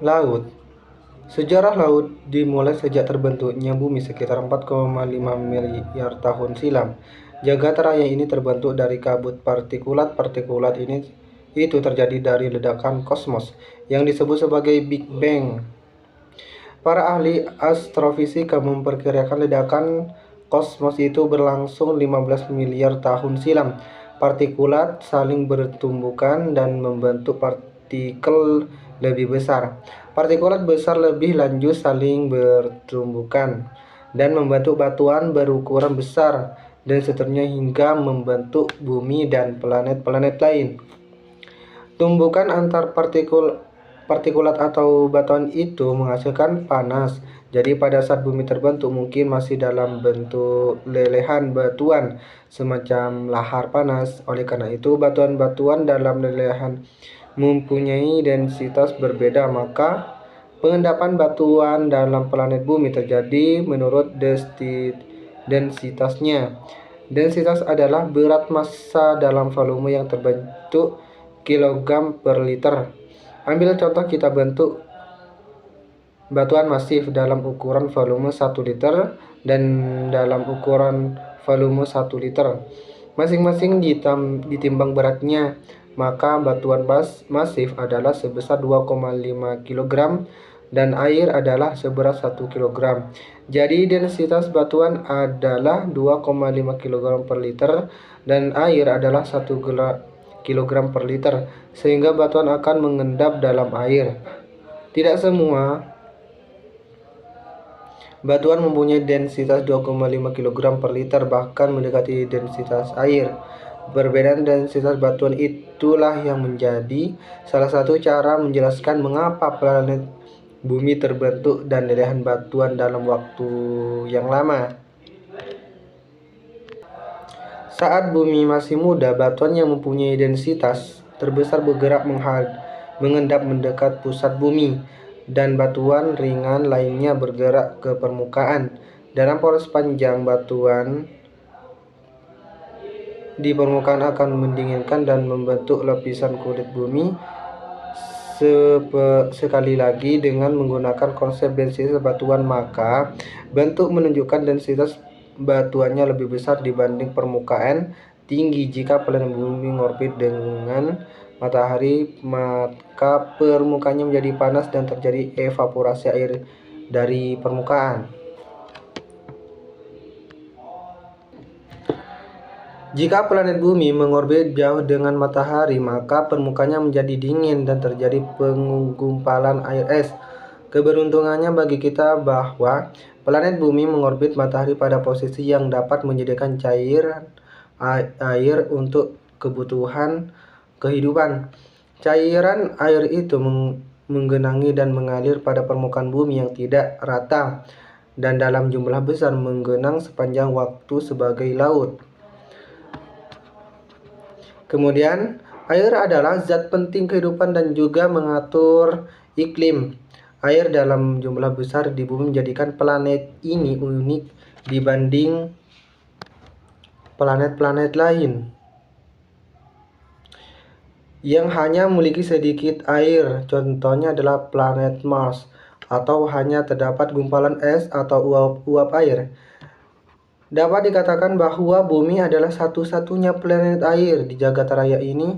Laut. Sejarah laut dimulai sejak terbentuknya bumi sekitar 4,5 miliar tahun silam. Jagat raya ini terbentuk dari kabut partikulat. Partikulat ini itu terjadi dari ledakan kosmos yang disebut sebagai Big Bang. Para ahli astrofisika memperkirakan ledakan kosmos itu berlangsung 15 miliar tahun silam. Partikulat saling bertumbukan dan membentuk partikel lebih besar. Partikulat besar lebih lanjut saling bertumbukan dan membentuk batuan berukuran besar dan seterusnya hingga membentuk bumi dan planet-planet lain. Tumbukan antar partikulat atau batuan itu menghasilkan panas. Jadi pada saat bumi terbentuk mungkin masih dalam bentuk lelehan batuan semacam lahar panas. Oleh karena itu batuan-batuan dalam lelehan mempunyai densitas berbeda, maka pengendapan batuan dalam planet bumi terjadi menurut densitasnya. Densitas adalah berat massa dalam volume yang terbentuk kilogram per liter. Ambil contoh kita bentuk batuan masif dalam ukuran volume 1 liter dan dalam ukuran volume 1 liter. Masing-masing ditimbang beratnya, maka batuan masif adalah sebesar 2,5 kg dan air adalah seberat 1 kg. Jadi densitas batuan adalah 2,5 kg per liter dan air adalah 1 kg per liter, sehingga batuan akan mengendap dalam air. Tidak semua batuan mempunyai densitas 2,5 kg per liter, bahkan mendekati densitas air. Perbedaan densitas batuan itulah yang menjadi salah satu cara menjelaskan mengapa planet bumi terbentuk dan lelehan batuan dalam waktu yang lama. Saat bumi masih muda, batuan yang mempunyai densitas terbesar bergerak mengendap mendekat pusat bumi, dan batuan ringan lainnya bergerak ke permukaan. Dalam proses panjang, batuan di permukaan akan mendinginkan dan membentuk lapisan kulit bumi. Sekali lagi, dengan menggunakan konsep densitas batuan, maka bentuk menunjukkan densitas batuannya lebih besar dibanding permukaan tinggi. Jika planet bumi mengorbit dengan matahari, maka permukaannya menjadi panas dan terjadi evaporasi air dari permukaan. Jika planet bumi mengorbit jauh dengan matahari, maka permukaannya menjadi dingin dan terjadi penggumpalan air es. Keberuntungannya bagi kita bahwa planet bumi mengorbit matahari pada posisi yang dapat menyediakan cairan air untuk kebutuhan kehidupan. Cairan air itu menggenangi dan mengalir pada permukaan bumi yang tidak rata dan dalam jumlah besar menggenang sepanjang waktu sebagai laut. Kemudian, air adalah zat penting kehidupan dan juga mengatur iklim. Air dalam jumlah besar di bumi menjadikan planet ini unik dibanding planet-planet lain yang hanya memiliki sedikit air. Contohnya adalah planet Mars, atau hanya terdapat gumpalan es atau uap-uap air. Dapat dikatakan bahwa bumi adalah satu-satunya planet air di jagat raya ini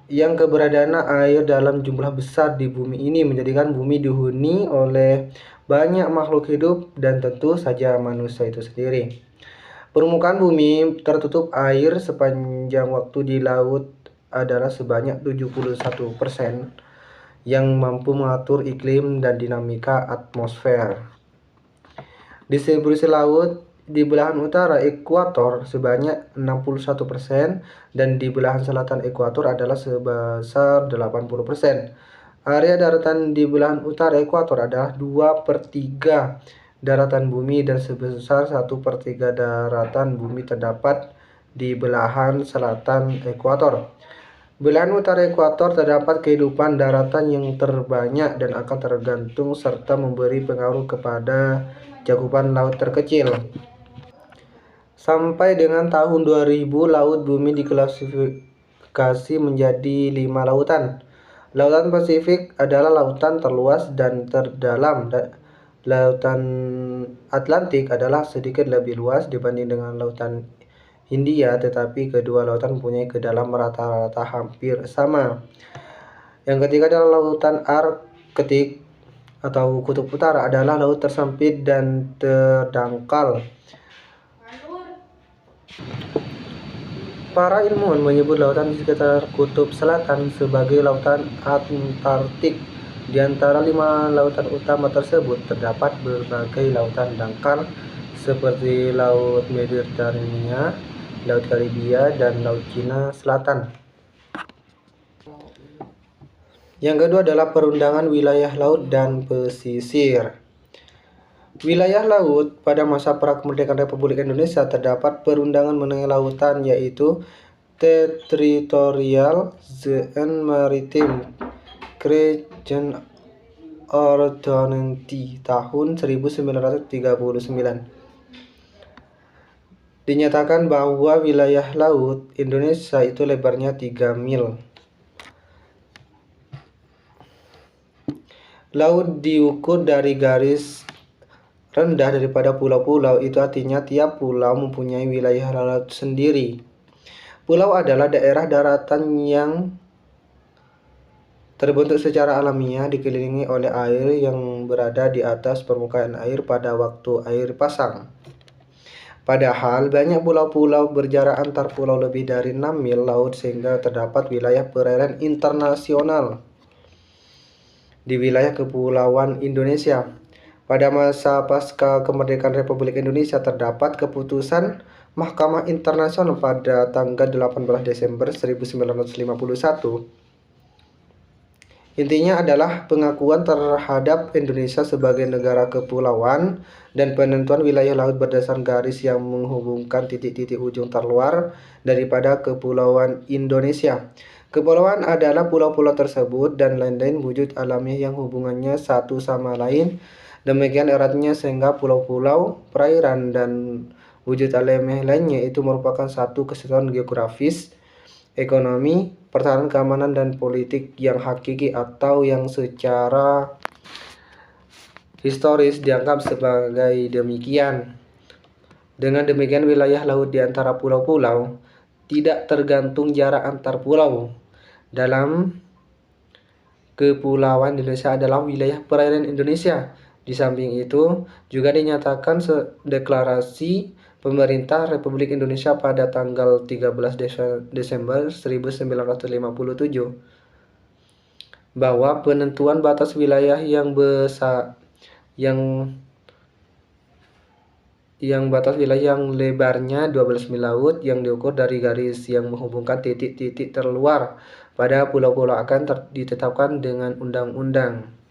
yang keberadaan air dalam jumlah besar di bumi ini menjadikan bumi dihuni oleh banyak makhluk hidup dan tentu saja manusia itu sendiri. Permukaan bumi tertutup air sepanjang waktu di laut adalah sebanyak 71% yang mampu mengatur iklim dan dinamika atmosfer. Distribusi laut di belahan utara ekuator sebanyak 61% dan di belahan selatan ekuator adalah sebesar 80%. Area daratan di belahan utara ekuator adalah 2/3 daratan bumi dan sebesar 1/3 daratan bumi terdapat di belahan selatan ekuator. Belahan utara ekuator terdapat kehidupan daratan yang terbanyak dan akan tergantung serta memberi pengaruh kepada cakupan laut terkecil. Sampai dengan tahun 2000, laut bumi diklasifikasi menjadi 5 lautan. Lautan Pasifik adalah lautan terluas dan terdalam. Lautan Atlantik adalah sedikit lebih luas dibanding dengan Lautan Hindia, tetapi kedua lautan mempunyai kedalaman rata-rata hampir sama. Yang ketiga adalah Lautan Arktik atau Kutub Utara adalah laut tersempit dan terdangkal. Para ilmuwan menyebut lautan di sekitar Kutub Selatan sebagai Lautan Antarktik. Di antara 5 lautan utama tersebut terdapat berbagai lautan dangkal seperti Laut Mediterania, Laut Karibia, dan Laut Cina Selatan. Yang kedua adalah perundangan wilayah laut dan pesisir. Wilayah laut pada masa pra-kemerdekaan Republik Indonesia terdapat perundangan mengenai lautan, yaitu Territorial Zone Maritime Creation Ordonance tahun 1939. Dinyatakan bahwa wilayah laut Indonesia itu lebarnya 3 mil. Laut diukur dari garis rendah daripada pulau-pulau, itu artinya tiap pulau mempunyai wilayah laut sendiri. Pulau adalah daerah daratan yang terbentuk secara alamiah dikelilingi oleh air yang berada di atas permukaan air pada waktu air pasang. Padahal banyak pulau-pulau berjarak antar pulau lebih dari 6 mil laut sehingga terdapat wilayah perairan internasional di wilayah kepulauan Indonesia. Pada masa pasca kemerdekaan Republik Indonesia terdapat keputusan Mahkamah Internasional pada tanggal 18 Desember 1951. Intinya adalah pengakuan terhadap Indonesia sebagai negara kepulauan dan penentuan wilayah laut berdasarkan garis yang menghubungkan titik-titik ujung terluar daripada kepulauan Indonesia. Kepulauan adalah pulau-pulau tersebut dan lain-lain wujud alamiah yang hubungannya satu sama lain demikian eratnya sehingga pulau-pulau, perairan, dan wujud alamiah lainnya itu merupakan satu kesatuan geografis, ekonomi, pertahanan, keamanan, dan politik yang hakiki atau yang secara historis dianggap sebagai demikian. Dengan demikian wilayah laut di antara pulau-pulau tidak tergantung jarak antar pulau. Dalam kepulauan Indonesia adalah wilayah perairan Indonesia. Di samping itu juga dinyatakan deklarasi Pemerintah Republik Indonesia pada tanggal 13 Desember 1957 bahwa penentuan batas wilayah yang batas wilayah yang lebarnya 12 mil laut yang diukur dari garis yang menghubungkan titik-titik terluar pada pulau-pulau akan ditetapkan dengan undang-undang.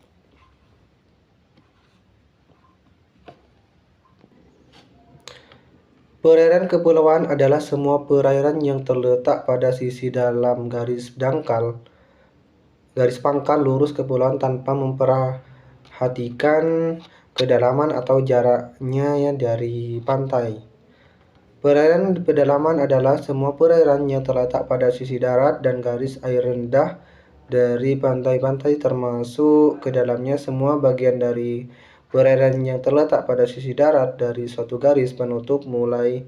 Perairan kepulauan adalah semua perairan yang terletak pada sisi dalam garis pangkal lurus kepulauan tanpa memperhatikan kedalaman atau jaraknya dari pantai. Perairan pedalaman adalah semua perairan yang terletak pada sisi darat dan garis air rendah dari pantai-pantai termasuk ke dalamnya semua bagian dari perairan yang terletak pada sisi darat dari suatu garis penutup mulai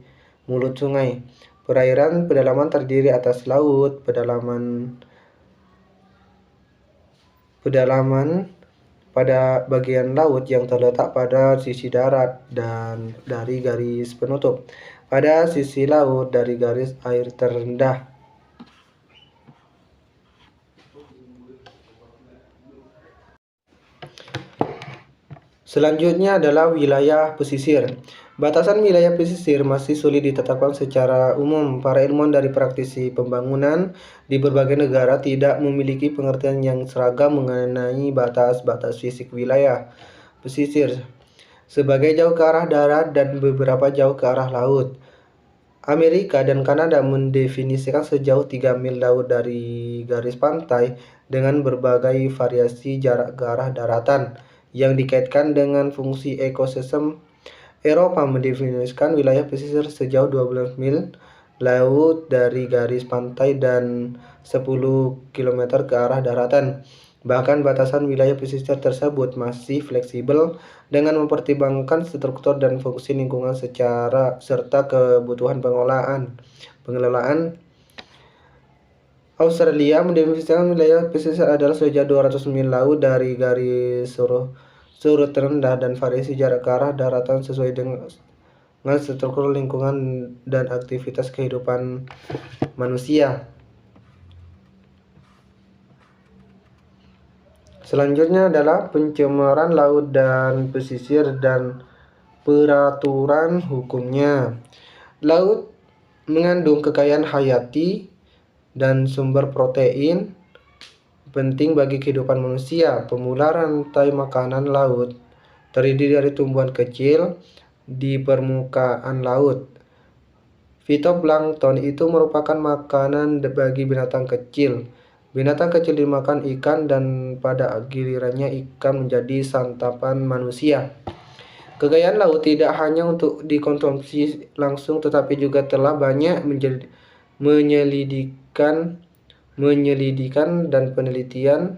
mulut sungai. Perairan pedalaman terdiri atas laut, pedalaman pada bagian laut yang terletak pada sisi darat dan dari garis penutup pada sisi laut dari garis air terendah. Selanjutnya adalah wilayah pesisir. Batasan wilayah pesisir masih sulit ditetapkan secara umum. Para ilmuwan dari praktisi pembangunan di berbagai negara tidak memiliki pengertian yang seragam mengenai batas-batas fisik wilayah pesisir, sebagai jauh ke arah darat dan beberapa jauh ke arah laut. Amerika dan Kanada mendefinisikan sejauh 3 mil laut dari garis pantai dengan berbagai variasi jarak ke arah daratan yang dikaitkan dengan fungsi ekosistem. Eropa mendefinisikan wilayah pesisir sejauh 12 mil laut dari garis pantai dan 10 km ke arah daratan. Bahkan batasan wilayah pesisir tersebut masih fleksibel dengan mempertimbangkan struktur dan fungsi lingkungan serta kebutuhan pengelolaan. Australia mendefinisikan wilayah pesisir adalah sejauh 200 mil laut dari garis surut terendah dan variasi jarak ke arah daratan sesuai dengan struktur lingkungan dan aktivitas kehidupan manusia. Selanjutnya adalah pencemaran laut dan pesisir dan peraturan hukumnya. Laut mengandung kekayaan hayati dan sumber protein penting bagi kehidupan manusia. Pemula rantai makanan laut terdiri dari tumbuhan kecil di permukaan laut. Fitoplankton itu merupakan makanan bagi binatang kecil. Binatang kecil dimakan ikan dan pada gilirannya ikan menjadi santapan manusia. Kekayaan laut tidak hanya untuk dikonsumsi langsung tetapi juga telah banyak penyelidikan dan penelitian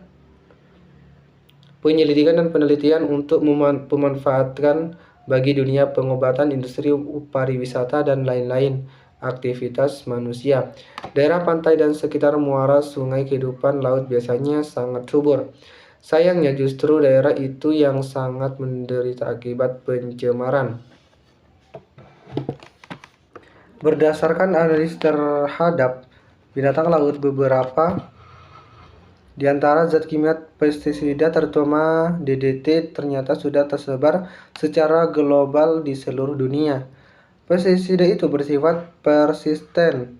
untuk memanfaatkan bagi dunia pengobatan, industri pariwisata, dan lain-lain aktivitas manusia. Daerah pantai dan sekitar muara sungai kehidupan laut biasanya sangat subur. Sayangnya justru daerah itu yang sangat menderita akibat pencemaran. Berdasarkan analisis terhadap binatang laut, beberapa di antara zat kimia pestisida terutama DDT ternyata sudah tersebar secara global di seluruh dunia. Pestisida itu bersifat persisten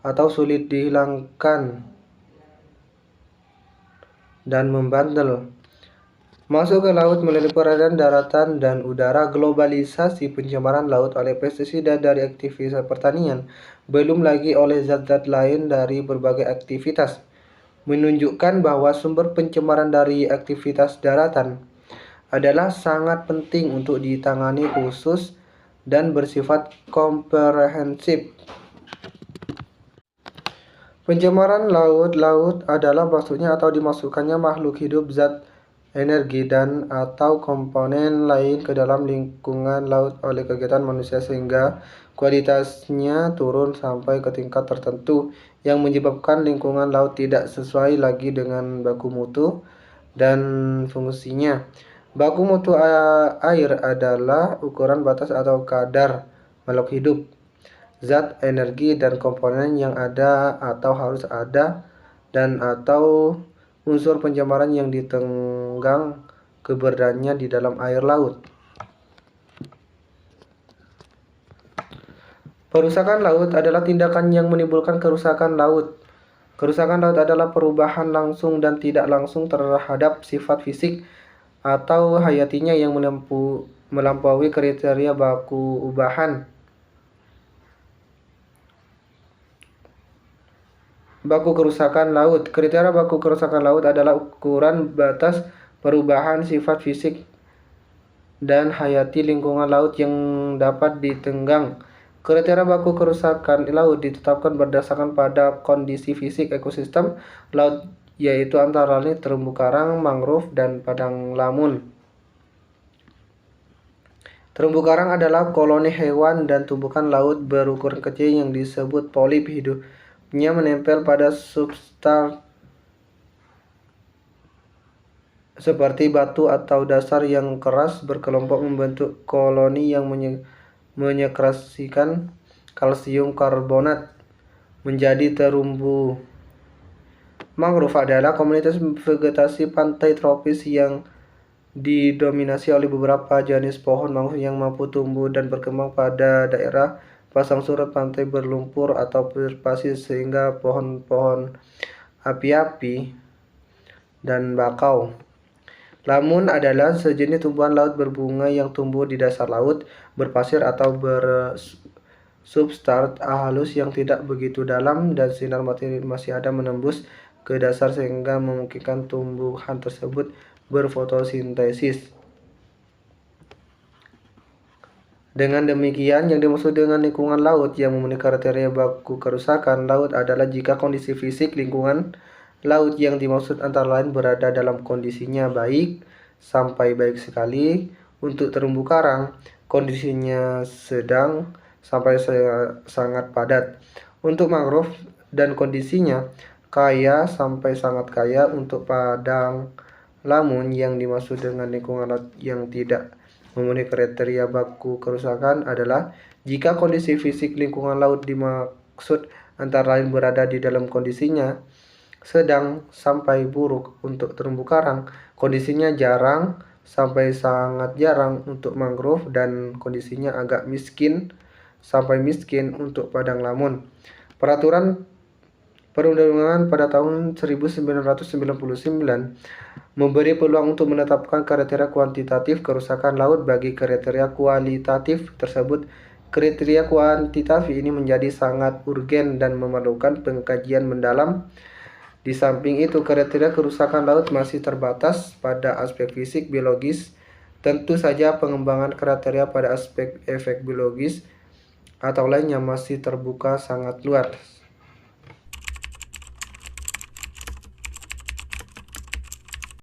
atau sulit dihilangkan dan membandel masuk ke laut melalui perairan, daratan, dan udara. Globalisasi pencemaran laut oleh pestisida dari aktivitas pertanian, belum lagi oleh zat-zat lain dari berbagai aktivitas, menunjukkan bahwa sumber pencemaran dari aktivitas daratan adalah sangat penting untuk ditangani khusus dan bersifat komprehensif. Pencemaran laut adalah maksudnya atau dimasukkannya makhluk hidup, zat, energi, dan atau komponen lain ke dalam lingkungan laut oleh kegiatan manusia sehingga kualitasnya turun sampai ke tingkat tertentu yang menyebabkan lingkungan laut tidak sesuai lagi dengan baku mutu dan fungsinya. Baku mutu air adalah ukuran batas atau kadar makhluk hidup, zat, energi, dan komponen yang ada atau harus ada dan atau unsur pencemaran yang ditenggang keberadaannya di dalam air laut. Perusakan laut adalah tindakan yang menimbulkan kerusakan laut. Kerusakan laut adalah perubahan langsung dan tidak langsung terhadap sifat fisik atau hayatinya yang melampaui kriteria baku ubahan. Baku kerusakan laut. Kriteria baku kerusakan laut adalah ukuran batas perubahan sifat fisik dan hayati lingkungan laut yang dapat ditenggang. Kriteria baku kerusakan laut ditetapkan berdasarkan pada kondisi fisik ekosistem laut, yaitu antara lain terumbu karang, mangrove, dan padang lamun. Terumbu karang adalah koloni hewan dan tumbuhan laut berukuran kecil yang disebut polip. Hidupnya menempel pada substrat seperti batu atau dasar yang keras, berkelompok membentuk koloni yang menyekresikan kalsium karbonat menjadi terumbu. Mangrove adalah komunitas vegetasi pantai tropis yang didominasi oleh beberapa jenis pohon mangrove yang mampu tumbuh dan berkembang pada daerah pasang surut, pantai berlumpur, atau berpasir, sehingga pohon-pohon api-api dan bakau. Lamun adalah sejenis tumbuhan laut berbunga yang tumbuh di dasar laut, berpasir, atau bersubstrat halus yang tidak begitu dalam dan sinar matahari masih ada menembus ke dasar sehingga memungkinkan tumbuhan tersebut berfotosintesis Dengan demikian, yang dimaksud dengan lingkungan laut yang memenuhi kriteria baku kerusakan laut adalah jika kondisi fisik lingkungan laut yang dimaksud antara lain berada dalam kondisinya baik sampai baik sekali untuk terumbu karang, kondisinya sedang sampai sangat padat untuk mangrove, dan kondisinya kaya sampai sangat kaya untuk padang lamun. Yang dimaksud dengan lingkungan laut yang tidak memenuhi kriteria baku kerusakan adalah jika kondisi fisik lingkungan laut dimaksud antara lain berada di dalam kondisinya sedang sampai buruk untuk terumbu karang, kondisinya jarang sampai sangat jarang untuk mangrove, dan kondisinya agak miskin sampai miskin untuk padang lamun. Peraturan perundang-undangan pada tahun 1999 memberi peluang untuk menetapkan kriteria kuantitatif kerusakan laut bagi kriteria kualitatif tersebut. Kriteria kuantitatif ini menjadi sangat urgen dan memerlukan pengkajian mendalam. Di samping itu, kriteria kerusakan laut masih terbatas pada aspek fisik biologis. Tentu saja pengembangan kriteria pada aspek efek biologis atau lainnya masih terbuka sangat luas.